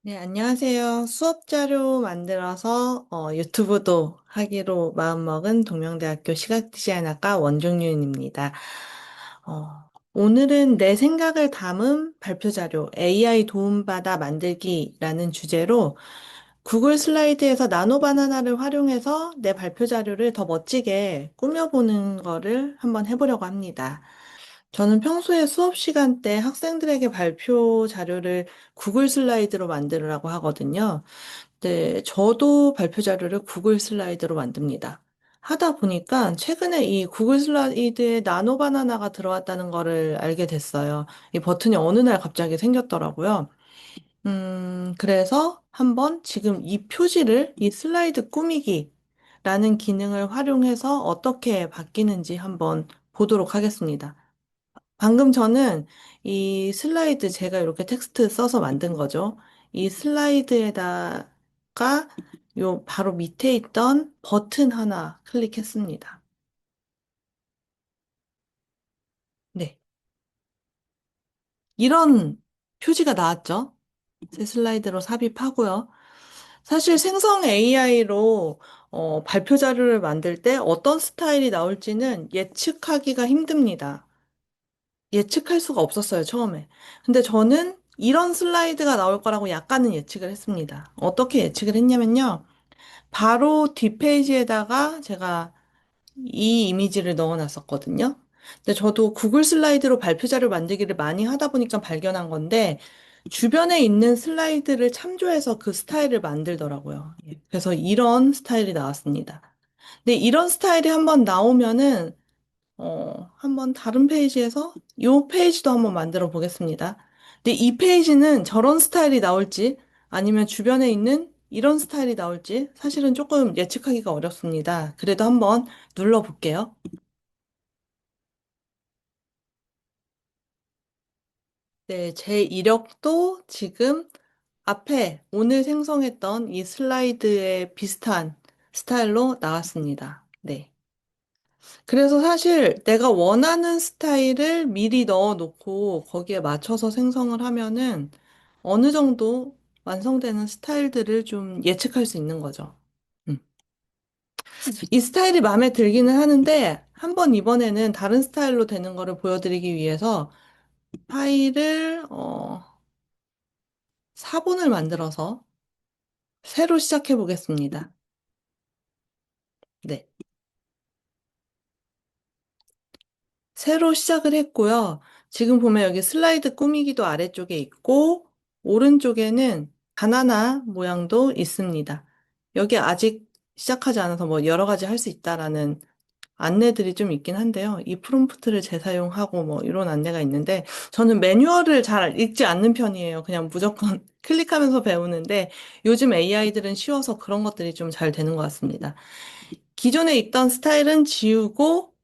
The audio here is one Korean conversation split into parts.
네, 안녕하세요. 수업 자료 만들어서 유튜브도 하기로 마음먹은 동명대학교 시각디자인학과 원종윤입니다. 오늘은 내 생각을 담은 발표 자료 AI 도움받아 만들기라는 주제로 구글 슬라이드에서 나노 바나나를 활용해서 내 발표 자료를 더 멋지게 꾸며보는 거를 한번 해보려고 합니다. 저는 평소에 수업 시간 때 학생들에게 발표 자료를 구글 슬라이드로 만들으라고 하거든요. 네, 저도 발표 자료를 구글 슬라이드로 만듭니다. 하다 보니까 최근에 이 구글 슬라이드에 나노 바나나가 들어왔다는 거를 알게 됐어요. 이 버튼이 어느 날 갑자기 생겼더라고요. 그래서 한번 지금 이 표지를 이 슬라이드 꾸미기라는 기능을 활용해서 어떻게 바뀌는지 한번 보도록 하겠습니다. 방금 저는 이 슬라이드 제가 이렇게 텍스트 써서 만든 거죠. 이 슬라이드에다가 요 바로 밑에 있던 버튼 하나 클릭했습니다. 네. 이런 표지가 나왔죠. 새 슬라이드로 삽입하고요. 사실 생성 AI로 발표 자료를 만들 때 어떤 스타일이 나올지는 예측하기가 힘듭니다. 예측할 수가 없었어요, 처음에. 근데 저는 이런 슬라이드가 나올 거라고 약간은 예측을 했습니다. 어떻게 예측을 했냐면요. 바로 뒷페이지에다가 제가 이 이미지를 넣어 놨었거든요. 근데 저도 구글 슬라이드로 발표 자료 만들기를 많이 하다 보니까 발견한 건데, 주변에 있는 슬라이드를 참조해서 그 스타일을 만들더라고요. 예. 그래서 이런 스타일이 나왔습니다. 근데 이런 스타일이 한번 나오면은 한번 다른 페이지에서 이 페이지도 한번 만들어 보겠습니다. 근데 이 페이지는 저런 스타일이 나올지 아니면 주변에 있는 이런 스타일이 나올지 사실은 조금 예측하기가 어렵습니다. 그래도 한번 눌러 볼게요. 네, 제 이력도 지금 앞에 오늘 생성했던 이 슬라이드에 비슷한 스타일로 나왔습니다. 네. 그래서 사실 내가 원하는 스타일을 미리 넣어 놓고 거기에 맞춰서 생성을 하면은 어느 정도 완성되는 스타일들을 좀 예측할 수 있는 거죠. 음. 이 스타일이 마음에 들기는 하는데 한번 이번에는 다른 스타일로 되는 거를 보여드리기 위해서 파일을 4분을 만들어서 새로 시작해 보겠습니다. 네. 새로 시작을 했고요. 지금 보면 여기 슬라이드 꾸미기도 아래쪽에 있고, 오른쪽에는 바나나 모양도 있습니다. 여기 아직 시작하지 않아서 뭐 여러 가지 할 수 있다라는 안내들이 좀 있긴 한데요. 이 프롬프트를 재사용하고 뭐 이런 안내가 있는데, 저는 매뉴얼을 잘 읽지 않는 편이에요. 그냥 무조건 클릭하면서 배우는데, 요즘 AI들은 쉬워서 그런 것들이 좀 잘 되는 것 같습니다. 기존에 있던 스타일은 지우고,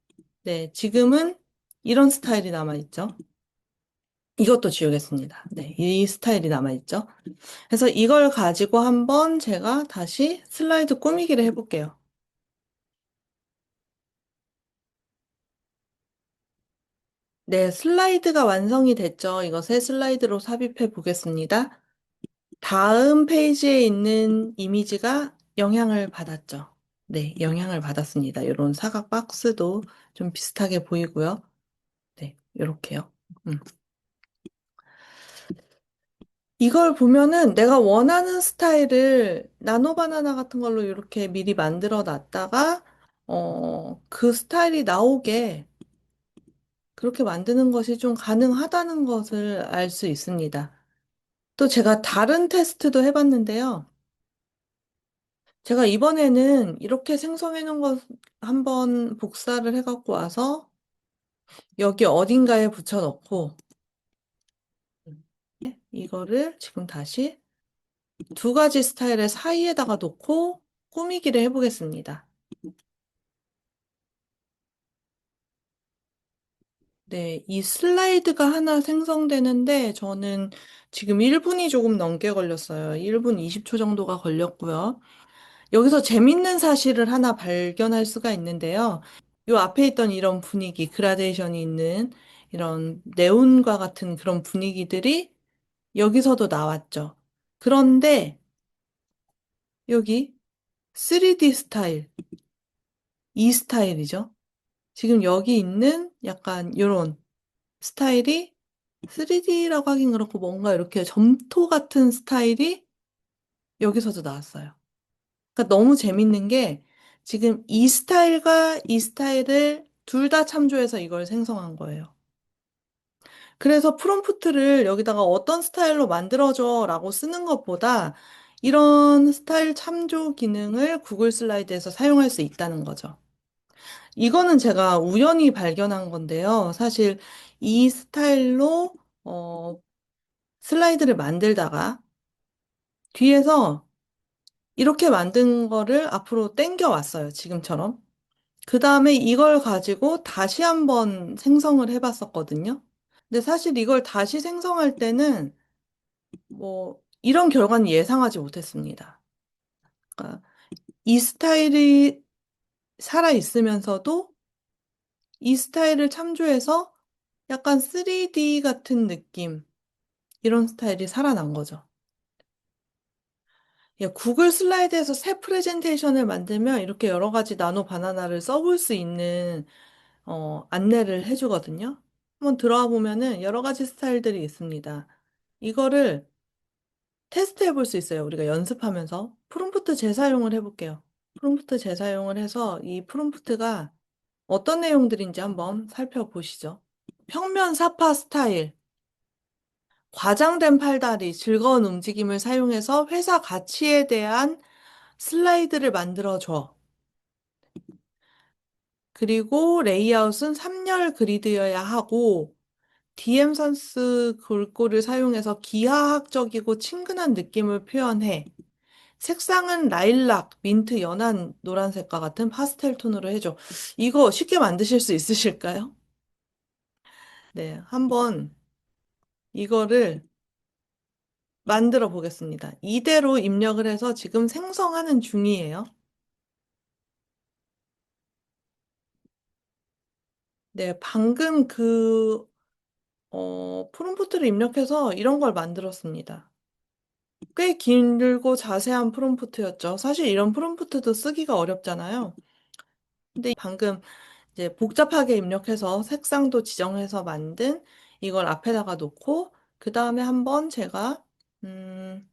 네, 지금은 이런 스타일이 남아있죠. 이것도 지우겠습니다. 네, 이 스타일이 남아있죠. 그래서 이걸 가지고 한번 제가 다시 슬라이드 꾸미기를 해볼게요. 네, 슬라이드가 완성이 됐죠. 이거 새 슬라이드로 삽입해 보겠습니다. 다음 페이지에 있는 이미지가 영향을 받았죠. 네, 영향을 받았습니다. 이런 사각 박스도 좀 비슷하게 보이고요. 네, 이렇게요. 음. 이걸 보면은 내가 원하는 스타일을 나노 바나나 같은 걸로 이렇게 미리 만들어 놨다가, 그 스타일이 나오게 그렇게 만드는 것이 좀 가능하다는 것을 알 수 있습니다. 또 제가 다른 테스트도 해봤는데요. 제가 이번에는 이렇게 생성해 놓은 것 한번 복사를 해갖고 와서 여기 어딘가에 붙여 넣고, 이거를 지금 다시 두 가지 스타일의 사이에다가 놓고 꾸미기를 해보겠습니다. 네, 이 슬라이드가 하나 생성되는데 저는 지금 1분이 조금 넘게 걸렸어요. 1분 20초 정도가 걸렸고요. 여기서 재밌는 사실을 하나 발견할 수가 있는데요. 요 앞에 있던 이런 분위기, 그라데이션이 있는 이런 네온과 같은 그런 분위기들이 여기서도 나왔죠. 그런데 여기 3D 스타일, 이 스타일이죠. 지금 여기 있는 약간 이런 스타일이 3D라고 하긴 그렇고 뭔가 이렇게 점토 같은 스타일이 여기서도 나왔어요. 그러니까 너무 재밌는 게 지금 이 스타일과 이 스타일을 둘 다 참조해서 이걸 생성한 거예요. 그래서 프롬프트를 여기다가 어떤 스타일로 만들어줘 라고 쓰는 것보다 이런 스타일 참조 기능을 구글 슬라이드에서 사용할 수 있다는 거죠. 이거는 제가 우연히 발견한 건데요. 사실 이 스타일로 어, 슬라이드를 만들다가 뒤에서 이렇게 만든 거를 앞으로 당겨 왔어요. 지금처럼. 그 다음에 이걸 가지고 다시 한번 생성을 해봤었거든요. 근데 사실 이걸 다시 생성할 때는 뭐 이런 결과는 예상하지 못했습니다. 그러니까 이 스타일이 살아 있으면서도 이 스타일을 참조해서 약간 3D 같은 느낌, 이런 스타일이 살아난 거죠. 예, 구글 슬라이드에서 새 프레젠테이션을 만들면 이렇게 여러 가지 나노 바나나를 써볼 수 있는 안내를 해주거든요. 한번 들어와 보면은 여러 가지 스타일들이 있습니다. 이거를 테스트 해볼 수 있어요. 우리가 연습하면서. 프롬프트 재사용을 해볼게요. 프롬프트 재사용을 해서 이 프롬프트가 어떤 내용들인지 한번 살펴보시죠. 평면 사파 스타일, 과장된 팔다리, 즐거운 움직임을 사용해서 회사 가치에 대한 슬라이드를 만들어줘. 그리고 레이아웃은 3열 그리드여야 하고, DM 선스 글꼴을 사용해서 기하학적이고 친근한 느낌을 표현해. 색상은 라일락, 민트, 연한 노란색과 같은 파스텔 톤으로 해줘. 이거 쉽게 만드실 수 있으실까요? 네, 한번 이거를 만들어 보겠습니다. 이대로 입력을 해서 지금 생성하는 중이에요. 네, 방금 프롬프트를 입력해서 이런 걸 만들었습니다. 꽤 길고 자세한 프롬프트였죠. 사실 이런 프롬프트도 쓰기가 어렵잖아요. 근데 방금 이제 복잡하게 입력해서 색상도 지정해서 만든 이걸 앞에다가 놓고, 그 다음에 한번 제가, 음,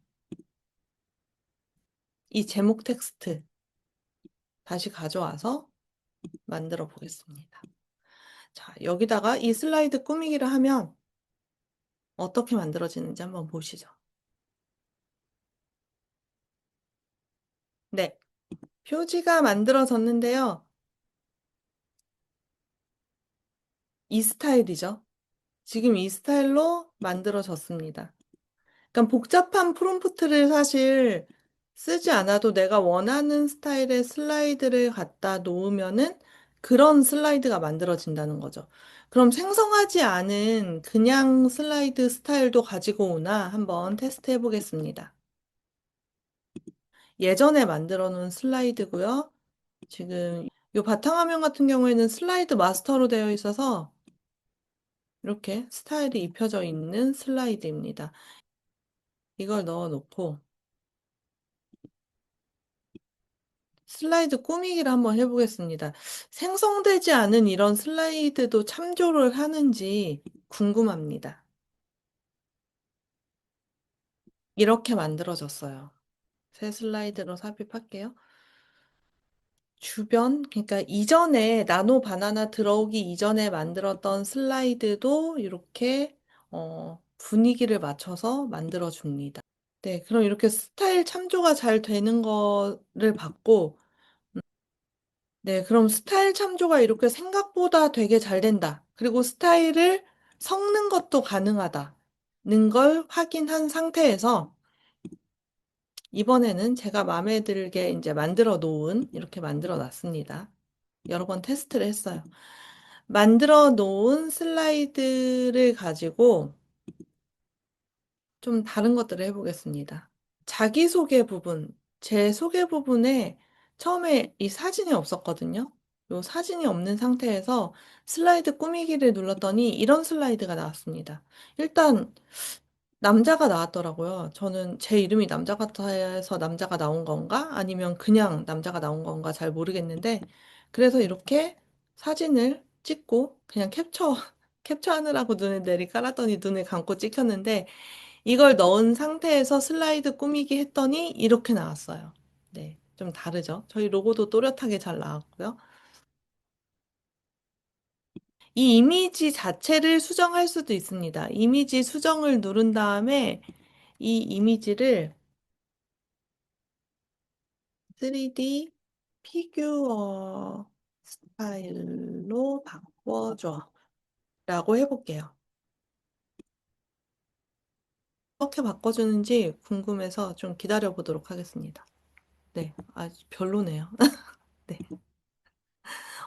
이 제목 텍스트 다시 가져와서 만들어 보겠습니다. 자, 여기다가 이 슬라이드 꾸미기를 하면 어떻게 만들어지는지 한번 보시죠. 네. 표지가 만들어졌는데요. 이 스타일이죠. 지금 이 스타일로 만들어졌습니다. 그러니까 복잡한 프롬프트를 사실 쓰지 않아도 내가 원하는 스타일의 슬라이드를 갖다 놓으면은 그런 슬라이드가 만들어진다는 거죠. 그럼 생성하지 않은 그냥 슬라이드 스타일도 가지고 오나 한번 테스트 해보겠습니다. 예전에 만들어 놓은 슬라이드고요. 지금 이 바탕화면 같은 경우에는 슬라이드 마스터로 되어 있어서 이렇게 스타일이 입혀져 있는 슬라이드입니다. 이걸 넣어 놓고 슬라이드 꾸미기를 한번 해보겠습니다. 생성되지 않은 이런 슬라이드도 참조를 하는지 궁금합니다. 이렇게 만들어졌어요. 새 슬라이드로 삽입할게요. 주변, 그러니까 이전에 나노 바나나 들어오기 이전에 만들었던 슬라이드도 이렇게 분위기를 맞춰서 만들어줍니다. 네, 그럼 이렇게 스타일 참조가 잘 되는 거를 봤고, 네, 그럼 스타일 참조가 이렇게 생각보다 되게 잘 된다. 그리고 스타일을 섞는 것도 가능하다는 걸 확인한 상태에서 이번에는 제가 마음에 들게 이제 만들어 놓은, 이렇게 만들어 놨습니다. 여러 번 테스트를 했어요. 만들어 놓은 슬라이드를 가지고 좀 다른 것들을 해보겠습니다. 자기소개 부분, 제 소개 부분에 처음에 이 사진이 없었거든요. 이 사진이 없는 상태에서 슬라이드 꾸미기를 눌렀더니 이런 슬라이드가 나왔습니다. 일단 남자가 나왔더라고요. 저는 제 이름이 남자 같아서 남자가 나온 건가? 아니면 그냥 남자가 나온 건가 잘 모르겠는데, 그래서 이렇게 사진을 찍고 그냥 캡처하느라고 눈에 내리 깔았더니 눈을 감고 찍혔는데, 이걸 넣은 상태에서 슬라이드 꾸미기 했더니 이렇게 나왔어요. 네, 좀 다르죠? 저희 로고도 또렷하게 잘 나왔고요. 이 이미지 자체를 수정할 수도 있습니다. 이미지 수정을 누른 다음에 이 이미지를 3D 피규어 스타일로 바꿔줘 라고 해볼게요. 어떻게 바꿔주는지 궁금해서 좀 기다려 보도록 하겠습니다. 네, 별로네요. 네.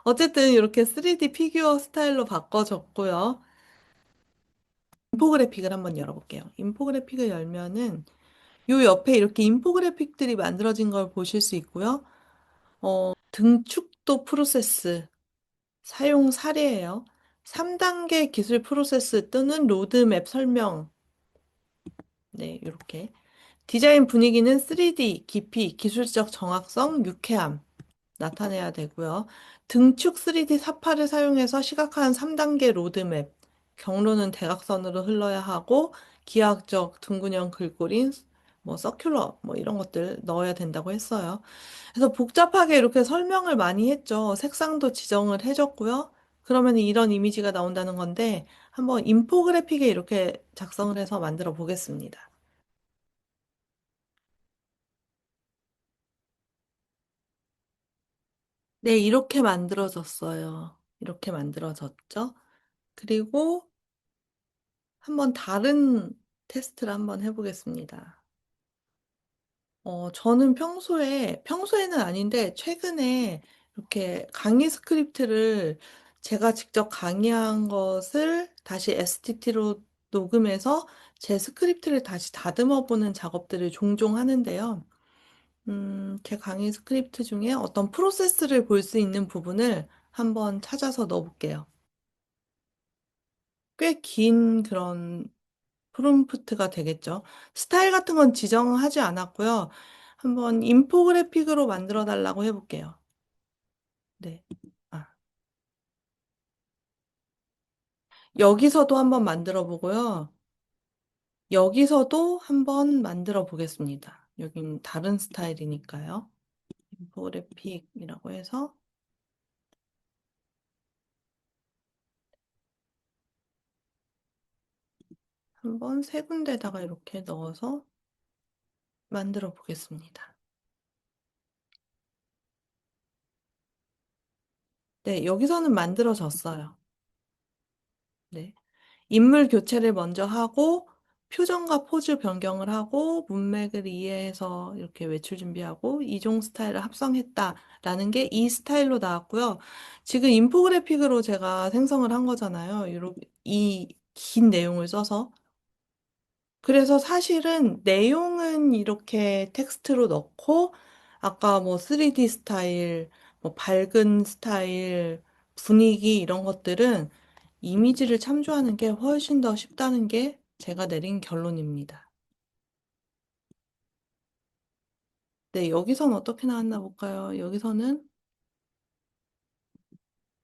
어쨌든 이렇게 3D 피규어 스타일로 바꿔줬고요. 인포그래픽을 한번 열어볼게요. 인포그래픽을 열면은 요 옆에 이렇게 인포그래픽들이 만들어진 걸 보실 수 있고요. 등축도 프로세스 사용 사례예요. 3단계 기술 프로세스 또는 로드맵 설명. 네, 이렇게. 디자인 분위기는 3D, 깊이, 기술적 정확성, 유쾌함 나타내야 되고요. 등축 3D 사파를 사용해서 시각화한 3단계 로드맵. 경로는 대각선으로 흘러야 하고 기하학적 둥근형 글꼴인 뭐 서큘러 뭐 이런 것들 넣어야 된다고 했어요. 그래서 복잡하게 이렇게 설명을 많이 했죠. 색상도 지정을 해줬고요. 그러면 이런 이미지가 나온다는 건데 한번 인포그래픽에 이렇게 작성을 해서 만들어 보겠습니다. 네, 이렇게 만들어졌어요. 이렇게 만들어졌죠. 그리고 한번 다른 테스트를 한번 해보겠습니다. 저는 평소에는 아닌데, 최근에 이렇게 강의 스크립트를 제가 직접 강의한 것을 다시 STT로 녹음해서 제 스크립트를 다시 다듬어 보는 작업들을 종종 하는데요. 제 강의 스크립트 중에 어떤 프로세스를 볼 수 있는 부분을 한번 찾아서 넣어볼게요. 꽤 긴 그런 프롬프트가 되겠죠. 스타일 같은 건 지정하지 않았고요. 한번 인포그래픽으로 만들어 달라고 해볼게요. 네. 아, 여기서도 한번 만들어 보고요. 여기서도 한번 만들어 보겠습니다. 여긴 다른 스타일이니까요. 인포그래픽이라고 해서 한번 세 군데다가 이렇게 넣어서 만들어 보겠습니다. 네, 여기서는 만들어졌어요. 네. 인물 교체를 먼저 하고 표정과 포즈 변경을 하고 문맥을 이해해서 이렇게 외출 준비하고 이종 스타일을 합성했다라는 게 이 스타일로 나왔고요. 지금 인포그래픽으로 제가 생성을 한 거잖아요. 이 긴 내용을 써서. 그래서 사실은 내용은 이렇게 텍스트로 넣고 아까 뭐 3D 스타일, 뭐 밝은 스타일, 분위기 이런 것들은 이미지를 참조하는 게 훨씬 더 쉽다는 게 제가 내린 결론입니다. 네, 여기선 어떻게 나왔나 볼까요? 여기서는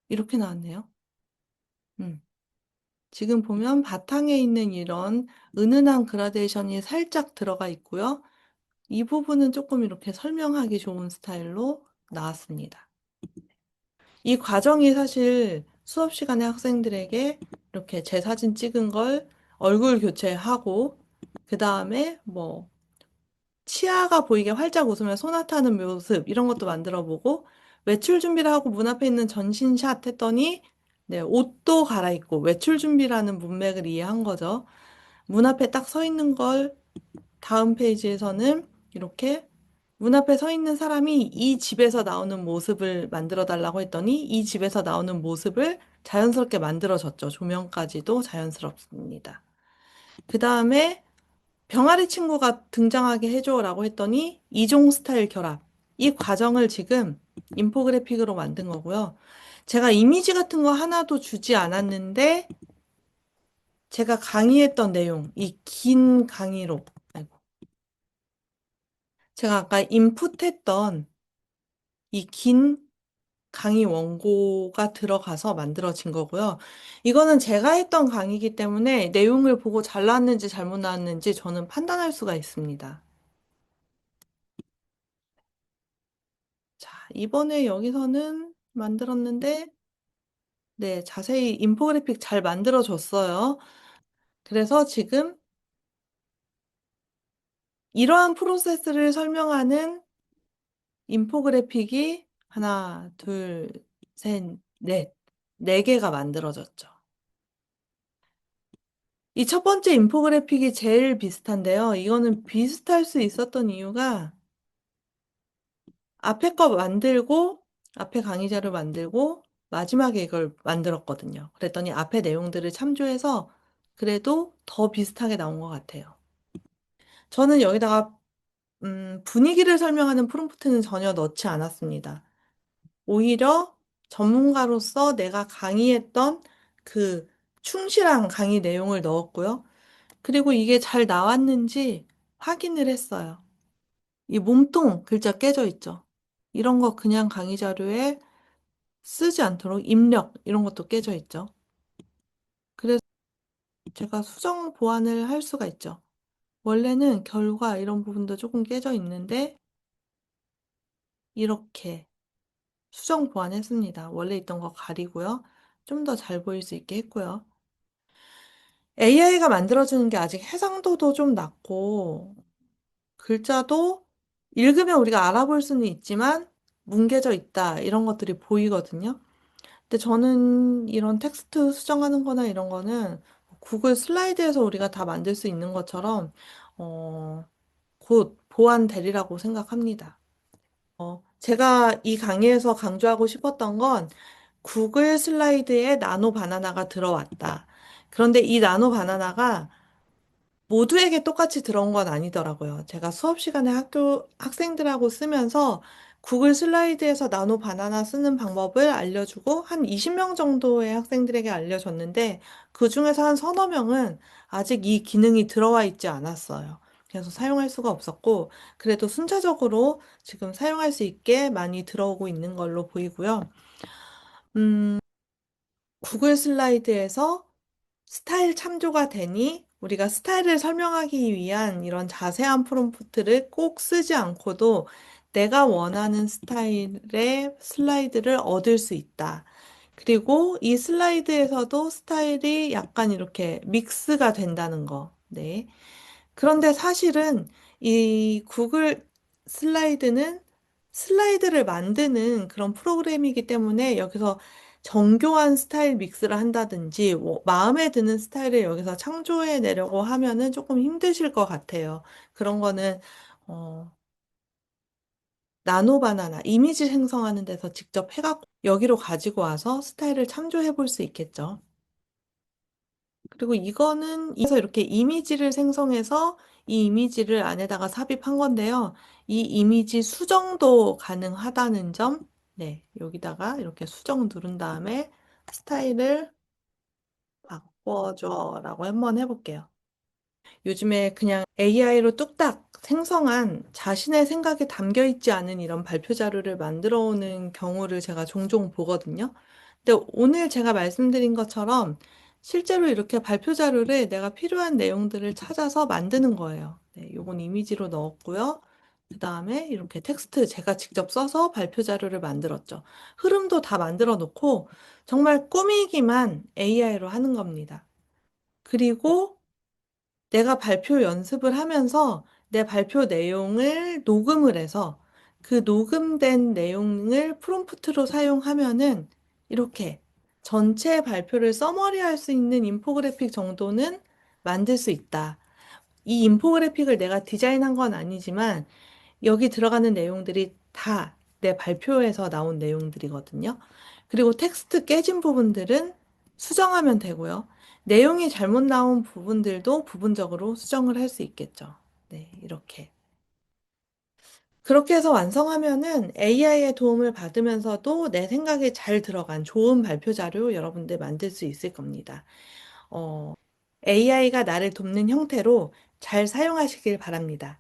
이렇게 나왔네요. 음. 지금 보면 바탕에 있는 이런 은은한 그라데이션이 살짝 들어가 있고요. 이 부분은 조금 이렇게 설명하기 좋은 스타일로 나왔습니다. 이 과정이 사실 수업 시간에 학생들에게 이렇게 제 사진 찍은 걸 얼굴 교체하고, 그 다음에 뭐, 치아가 보이게 활짝 웃으며 소나타는 모습, 이런 것도 만들어 보고, 외출 준비를 하고 문 앞에 있는 전신샷 했더니, 네, 옷도 갈아입고 외출 준비라는 문맥을 이해한 거죠. 문 앞에 딱 서 있는 걸 다음 페이지에서는 이렇게 문 앞에 서 있는 사람이 이 집에서 나오는 모습을 만들어 달라고 했더니 이 집에서 나오는 모습을 자연스럽게 만들어졌죠. 조명까지도 자연스럽습니다. 그 다음에 병아리 친구가 등장하게 해줘라고 했더니 이종 스타일 결합. 이 과정을 지금 인포그래픽으로 만든 거고요. 제가 이미지 같은 거 하나도 주지 않았는데 제가 강의했던 내용, 이 긴 강의로, 아이고, 제가 아까 인풋했던 이 긴 강의 원고가 들어가서 만들어진 거고요. 이거는 제가 했던 강의이기 때문에 내용을 보고 잘 나왔는지 잘못 나왔는지 저는 판단할 수가 있습니다. 자, 이번에 여기서는 만들었는데, 네, 자세히 인포그래픽 잘 만들어줬어요. 그래서 지금 이러한 프로세스를 설명하는 인포그래픽이 하나, 둘, 셋, 넷, 네 개가 만들어졌죠. 이 첫 번째 인포그래픽이 제일 비슷한데요. 이거는 비슷할 수 있었던 이유가 앞에 거 만들고, 앞에 강의자를 만들고, 마지막에 이걸 만들었거든요. 그랬더니 앞에 내용들을 참조해서 그래도 더 비슷하게 나온 것 같아요. 저는 여기다가 분위기를 설명하는 프롬프트는 전혀 넣지 않았습니다. 오히려 전문가로서 내가 강의했던 그 충실한 강의 내용을 넣었고요. 그리고 이게 잘 나왔는지 확인을 했어요. 이 몸통 글자 깨져 있죠. 이런 거 그냥 강의 자료에 쓰지 않도록 입력 이런 것도 깨져 있죠. 그래서 제가 수정 보완을 할 수가 있죠. 원래는 결과 이런 부분도 조금 깨져 있는데 이렇게 수정 보완했습니다. 원래 있던 거 가리고요. 좀 더 잘 보일 수 있게 했고요. AI가 만들어주는 게 아직 해상도도 좀 낮고 글자도 읽으면 우리가 알아볼 수는 있지만 뭉개져 있다 이런 것들이 보이거든요. 근데 저는 이런 텍스트 수정하는 거나 이런 거는 구글 슬라이드에서 우리가 다 만들 수 있는 것처럼 어, 곧 보완되리라고 생각합니다. 제가 이 강의에서 강조하고 싶었던 건 구글 슬라이드에 나노 바나나가 들어왔다. 그런데 이 나노 바나나가 모두에게 똑같이 들어온 건 아니더라고요. 제가 수업 시간에 학교 학생들하고 쓰면서 구글 슬라이드에서 나노 바나나 쓰는 방법을 알려주고 한 20명 정도의 학생들에게 알려줬는데 그 중에서 한 서너 명은 아직 이 기능이 들어와 있지 않았어요. 그래서 사용할 수가 없었고 그래도 순차적으로 지금 사용할 수 있게 많이 들어오고 있는 걸로 보이고요. 구글 슬라이드에서 스타일 참조가 되니 우리가 스타일을 설명하기 위한 이런 자세한 프롬프트를 꼭 쓰지 않고도 내가 원하는 스타일의 슬라이드를 얻을 수 있다. 그리고 이 슬라이드에서도 스타일이 약간 이렇게 믹스가 된다는 거. 네. 그런데 사실은 이 구글 슬라이드는 슬라이드를 만드는 그런 프로그램이기 때문에 여기서 정교한 스타일 믹스를 한다든지 뭐 마음에 드는 스타일을 여기서 창조해 내려고 하면은 조금 힘드실 것 같아요. 그런 거는 어, 나노 바나나 이미지 생성하는 데서 직접 해갖고 여기로 가지고 와서 스타일을 참조해 볼 수 있겠죠. 그리고 이거는 그래서 이렇게 이미지를 생성해서 이 이미지를 안에다가 삽입한 건데요. 이 이미지 수정도 가능하다는 점, 네, 여기다가 이렇게 수정 누른 다음에 스타일을 바꿔줘라고 한번 해볼게요. 요즘에 그냥 AI로 뚝딱 생성한 자신의 생각에 담겨 있지 않은 이런 발표 자료를 만들어 오는 경우를 제가 종종 보거든요. 근데 오늘 제가 말씀드린 것처럼 실제로 이렇게 발표 자료를 내가 필요한 내용들을 찾아서 만드는 거예요. 네, 요건 이미지로 넣었고요. 그 다음에 이렇게 텍스트 제가 직접 써서 발표 자료를 만들었죠. 흐름도 다 만들어 놓고 정말 꾸미기만 AI로 하는 겁니다. 그리고 내가 발표 연습을 하면서 내 발표 내용을 녹음을 해서 그 녹음된 내용을 프롬프트로 사용하면은 이렇게 전체 발표를 서머리할 수 있는 인포그래픽 정도는 만들 수 있다. 이 인포그래픽을 내가 디자인한 건 아니지만 여기 들어가는 내용들이 다 내 발표에서 나온 내용들이거든요. 그리고 텍스트 깨진 부분들은 수정하면 되고요. 내용이 잘못 나온 부분들도 부분적으로 수정을 할 수 있겠죠. 네, 이렇게. 그렇게 해서 완성하면은 AI의 도움을 받으면서도 내 생각에 잘 들어간 좋은 발표 자료 여러분들 만들 수 있을 겁니다. AI가 나를 돕는 형태로 잘 사용하시길 바랍니다.